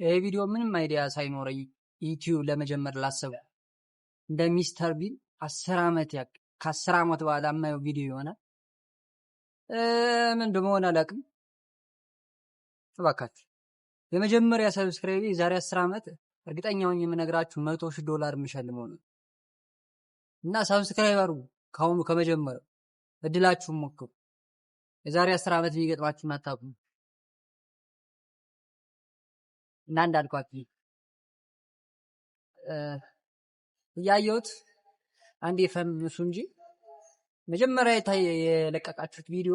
ይሄ ቪዲዮ ምንም አይዲያ ሳይኖረኝ ዩቲዩብ ለመጀመር ላሰቡ እንደ ሚስተር ቢን 10 ዓመት ከ10 ዓመት በኋላ የማየው ቪዲዮ ይሆናል። ምን እንደሆነ አላውቅም። እባካችሁ የመጀመሪያ ሰብስክራይብ የዛሬ 10 ዓመት እርግጠኛ ሆኜ የምነግራችሁ $100,000 የምሸልመው ነው እና ሰብስክራይብ አድርጉ። ካሁኑ ከመጀመሪያው እድላችሁን ሞክሩ። የዛሬ 10 ዓመት ቢገጥማችሁ አታውቁም። እና እንዳልኳችሁ እያየሁት አንዴ ፈምሱ እንጂ መጀመሪያ የለቀቃችሁት ቪዲዮ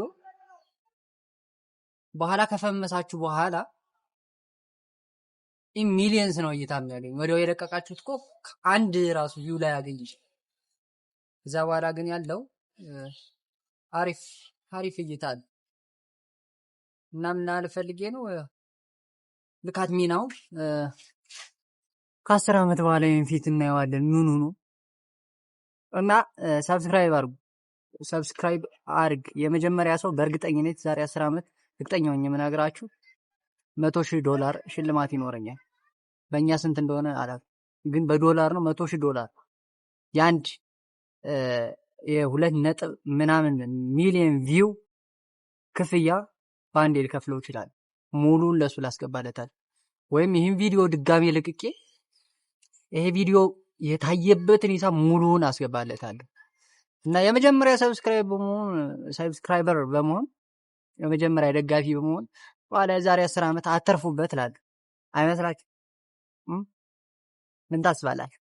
በኋላ ከፈመሳችሁ በኋላ ሚሊየንስ ነው እይታ የሚያገኝ። ወዲያው የለቀቃችሁት እኮ አንድ ራሱ ቪው ላይ ያገኝ ይችላል። ከዛ በኋላ ግን ያለው አሪፍ እይታ አለ እና ምን አልፈልጌ ነው ልካት ሚናው ከ10 ዓመት በኋላ ይሄን ፊት እናየዋለን። ምን ሆኖ እና ሰብስክራይብ አርግ። የመጀመሪያ ሰው በእርግጠኝነት ዛሬ 10 ዓመት እርግጠኛ ነኝ የምነግራችሁ $100,000 ሽልማት ይኖረኛል። በእኛ ስንት እንደሆነ አላውቅም፣ ግን በዶላር ነው። $100,000 የአንድ የ2 ሚሊዮን ቪው ክፍያ በአንዴ ልከፍለው ይችላል። ሙሉን ለሱ ላስገባለታል። ወይም ይህን ቪዲዮ ድጋሜ ልቅቄ ይሄ ቪዲዮ የታየበትን ሂሳብ ሙሉውን አስገባለታለሁ እና የመጀመሪያ ሰብስክራይበር በመሆን የመጀመሪያ ደጋፊ በመሆን በኋላ ዛሬ 10 ዓመት አተርፉበት እላለሁ። አይመስላችሁም? ምን ታስባላችሁ?